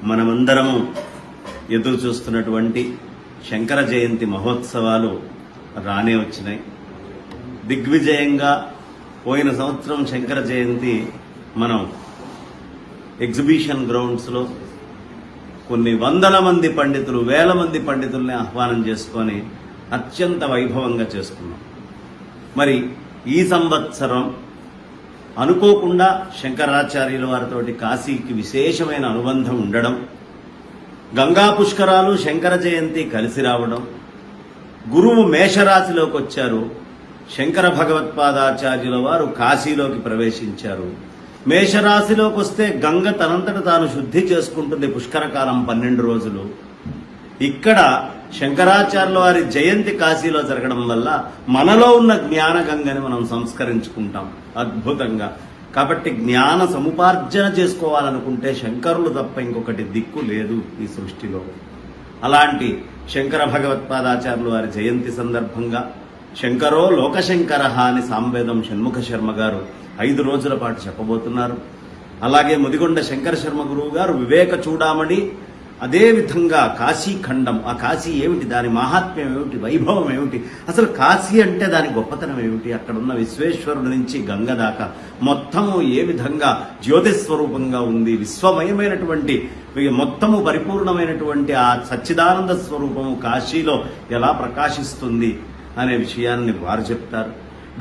మనమందరము ఎదురు చూస్తున్నటువంటి శంకర జయంతి మహోత్సవాలు రానే వచ్చినాయి. దిగ్విజయంగా పోయిన సంవత్సరం శంకర జయంతి మనం ఎగ్జిబిషన్ గ్రౌండ్స్లో కొన్ని వందల మంది పండితులు, వేల మంది పండితుల్ని ఆహ్వానం చేసుకొని అత్యంత వైభవంగా చేసుకున్నాం. మరి ఈ సంవత్సరం అనుకోకుండా శంకరాచార్యుల వారితోటి కాశీకి విశేషమైన అనుబంధం ఉండడం, గంగా పుష్కరాలు శంకర జయంతి కలిసి రావడం, గురువు మేషరాశిలోకి వచ్చారు, శంకర భగవత్పాదాచార్యుల వారు కాశీలోకి ప్రవేశించారు. మేషరాశిలోకి వస్తే గంగ తనంతట తాను శుద్ధి చేసుకుంటుంది పుష్కరకాలం 12 రోజులు. ఇక్కడ శంకరాచార్యుల వారి జయంతి కాశీలో జరగడం వల్ల మనలో ఉన్న జ్ఞాన గంగని మనం సంస్కరించుకుంటాం అద్భుతంగా. కాబట్టి జ్ఞాన సముపార్జన చేసుకోవాలనుకుంటే శంకరులు తప్ప ఇంకొకటి దిక్కు లేదు ఈ సృష్టిలో. అలాంటి శంకర భగవత్పాదాచార్యుల వారి జయంతి సందర్భంగా శంకరో లోకశంకర అని సాంవేదం షణ్ముఖ శర్మ గారు 5 రోజుల పాటు చెప్పబోతున్నారు. అలాగే ముదిగొండ శంకర శర్మ గురువు గారు వివేక చూడామణి, అదేవిధంగా కాశీఖండం, ఆ కాశీ ఏమిటి, దాని మహాత్మ్యం ఏమిటి, వైభవం ఏమిటి, అసలు కాశీ అంటే దాని గొప్పతనం ఏమిటి, అక్కడున్న విశ్వేశ్వరుడి నుంచి గంగ దాకా మొత్తము ఏ విధంగా జ్యోతిస్వరూపంగా ఉంది, విశ్వమయమైనటువంటి మొత్తము పరిపూర్ణమైనటువంటి ఆ సచ్చిదానంద స్వరూపము కాశీలో ఎలా ప్రకాశిస్తుంది అనే విషయాన్ని వారు చెప్తారు.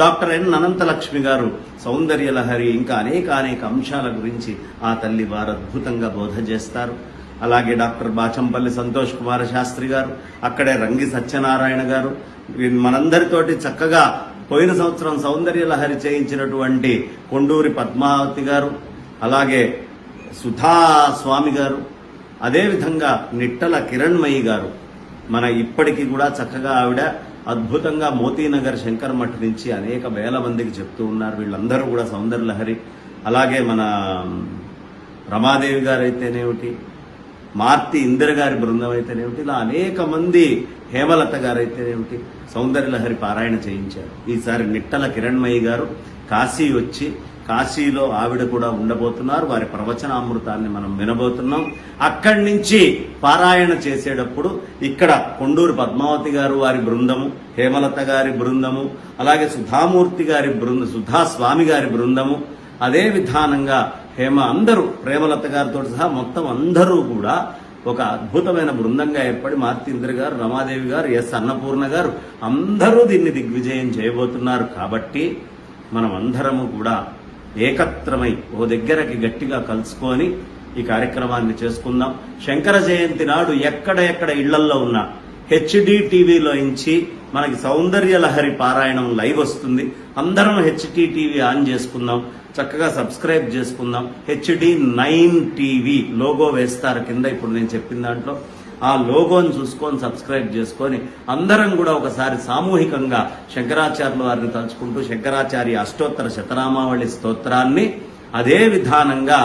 డాక్టర్ ఎన్ అనంతలక్ష్మి గారు సౌందర్య లహరి, ఇంకా అనేక అంశాల గురించి ఆ తల్లి వారు అద్భుతంగా బోధ చేస్తారు. అలాగే డాక్టర్ బాచంపల్లి సంతోష్ కుమార శాస్త్రి గారు, అక్కడే రంగి సత్యనారాయణ గారు, మనందరితోటి చక్కగా పోయిన సంవత్సరం సౌందర్య లహరి చేయించినటువంటి కొండూరి పద్మావతి గారు, అలాగే సుధా స్వామి గారు, అదేవిధంగా నిట్టల కిరణ్మయి గారు, మన ఇప్పటికీ కూడా చక్కగా ఆవిడ అద్భుతంగా మోతీనగర్ శంకర్ మఠ్ నుంచి అనేక వేల మందికి చెప్తూ ఉన్నారు. వీళ్ళందరూ కూడా సౌందర్య లహరి. అలాగే మన రమాదేవి గారు అయితేనేమిటి, మార్తి ఇందిర గారి బృందం అయితేనేమిటి, ఇలా అనేక మంది, హేమలత గారు అయితేనేమిటి, సౌందర్య లహరి పారాయణ చేయించారు. ఈసారి నిట్టల కిరణ్మయి గారు కాశీ వచ్చి కాశీలో ఆవిడ కూడా ఉండబోతున్నారు. వారి ప్రవచనామృతాన్ని మనం వినబోతున్నాం. అక్కడి నుంచి పారాయణ చేసేటప్పుడు ఇక్కడ కొండూరు పద్మావతి గారు వారి బృందము, హేమలత గారి బృందము, అలాగే సుధామూర్తి గారి బృందం, సుధాస్వామి గారి బృందము, అదే విధానంగా అందరూ ప్రేమలత గారితో సహా మొత్తం అందరూ కూడా ఒక అద్భుతమైన బృందంగా ఏర్పడి మార్తీంద్ర గారు, రమాదేవి గారు, ఎస్ అన్నపూర్ణ గారు అందరూ దీన్ని దిగ్విజయం చేయబోతున్నారు. కాబట్టి మనం అందరము కూడా ఏకత్రమై ఓ దగ్గరకి గట్టిగా కలుసుకొని ఈ కార్యక్రమాన్ని చేసుకుందాం. శంకర జయంతి నాడు ఎక్కడ ఇళ్లల్లో ఉన్న హెచ్డి టీవీలో నుంచి మనకి సౌందర్య లహరి పారాయణం లైవ్ వస్తుంది. అందరం హెచ్డి టీవీ ఆన్ చేసుకుందాం, చక్కగా సబ్స్క్రైబ్ చేసుకుందాం. HD9 టీవీ లోగో వేస్తారు కింద, ఇప్పుడు నేను చెప్పిన దాంట్లో ఆ లోగోని చూసుకొని సబ్స్క్రైబ్ చేసుకొని అందరం కూడా ఒకసారి సామూహికంగా శంకరాచార్యుల వారిని తలుచుకుంటూ శంకరాచార్య అష్టోత్తర శతనామావళి స్తోత్రాన్ని అదే విధానంగా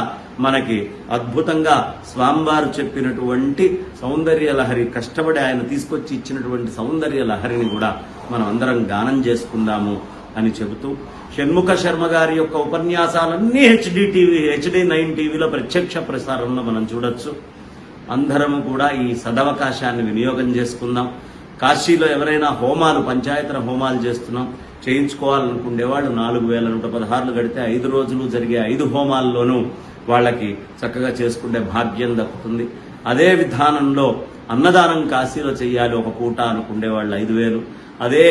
మనకి అద్భుతంగా స్వామివారు చెప్పినటువంటి సౌందర్య లహరి, కష్టపడి ఆయన తీసుకొచ్చి ఇచ్చినటువంటి సౌందర్య లహరిని కూడా మనం అందరం గానం చేసుకుందాము అని చెబుతూ, షణ్ముఖ శర్మ గారి యొక్క ఉపన్యాసాలన్నీ HD9 టీవీలో ప్రత్యక్ష ప్రసారంలో మనం చూడొచ్చు. అందరము కూడా ఈ సదవకాశాన్ని వినియోగం చేసుకుందాం. కాశీలో ఎవరైనా హోమాలు, పంచాయతన హోమాలు చేయించుకోవాలనుకునేవాళ్ళు 4116 గడితే 5 రోజులు జరిగే 5 హోమాల్లోనూ వాళ్ళకి చక్కగా చేసుకునే భాగ్యం దక్కుతుంది. అదే విధానంలో అన్నదానం కాశీలో చెయ్యాలి ఒక పూట అనుకునేవాళ్ళు 5000, అదే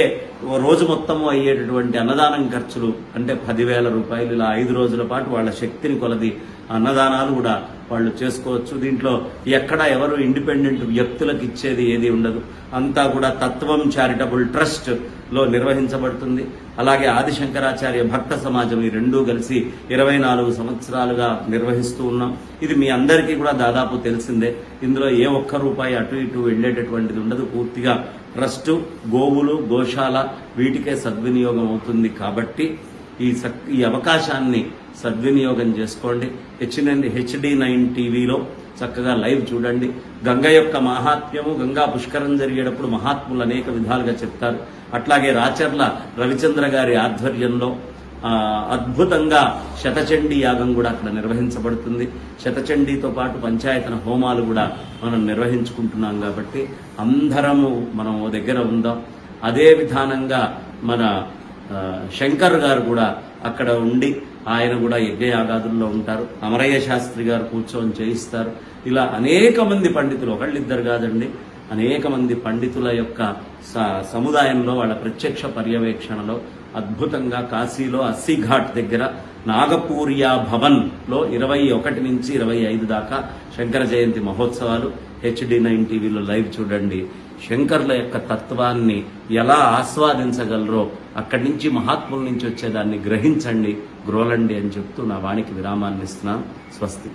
రోజు మొత్తము అయ్యేటటువంటి అన్నదానం ఖర్చులు అంటే 10,000 రూపాయలు. ఇలా 5 రోజుల పాటు వాళ్ళ శక్తిని కొలది అన్నదానాలు కూడా వాళ్ళు చేసుకోవచ్చు. దీంట్లో ఎక్కడ ఎవరు ఇండిపెండెంట్ వ్యక్తులకు ఇచ్చేది ఏది ఉండదు, అంతా కూడా తత్వం చారిటబుల్ ట్రస్ట్ లో నిర్వహించబడుతుంది. అలాగే ఆదిశంకరాచార్య భక్త సమాజం, ఈ రెండూ కలిసి 24 సంవత్సరాలుగా నిర్వహిస్తూ ఉన్నాం. ఇది మీ అందరికీ కూడా దాదాపు తెలిసిందే. ఇందులో ఏ ఒక్క రూపాయి అటు ఇటు వెళ్లేటటువంటిది ఉండదు. పూర్తిగా ట్రస్టు, గోవులు, గోశాల వీటికే సద్వినియోగం అవుతుంది. కాబట్టి ఈ అవకాశాన్ని సద్వినియోగం చేసుకోండి. HD9 టీవీలో చక్కగా లైవ్ చూడండి. గంగ యొక్క మహాత్మ్యము, గంగా పుష్కరం జరిగేటప్పుడు మహాత్ములు అనేక విధాలుగా చెప్తారు. అట్లాగే రాచర్ల రవిచంద్ర గారి ఆధ్వర్యంలో అద్భుతంగా శతచండీ యాగం కూడా అక్కడ నిర్వహించబడుతుంది. శతచండీతో పాటు పంచాయతన హోమాలు కూడా మనం నిర్వహించుకుంటున్నాం కాబట్టి అందరము మనం ఓ దగ్గర ఉందాం. అదే విధానంగా మన శంకర్ గారు కూడా అక్కడ ఉండి ఆయన కూడా యజ్ఞయాగాదుల్లో ఉంటారు. అమరయ్య శాస్త్రి గారు కూర్చొని చేయిస్తారు. ఇలా అనేక మంది పండితులు, ఒకళ్ళిద్దరు కాదండి, అనేక మంది పండితుల యొక్క సముదాయంలో వాళ్ళ ప్రత్యక్ష పర్యవేక్షణలో అద్భుతంగా కాశీలో అస్సీఘాట్ దగ్గర నాగపూర్యా భవన్ లో 21 నుంచి 25 దాకా శంకర జయంతి మహోత్సవాలు. HD9 టీవీలో లైవ్ చూడండి. శంకర్ల యొక్క తత్వాన్ని ఎలా ఆస్వాదించగలరో అక్కడి నుంచి మహాత్ముల నుంచి వచ్చేదాన్ని గ్రహించండి, గ్రోలండి అని చెప్తూ నా వాణికి విరామాన్ని ఇస్తున్నాను. స్వస్తి.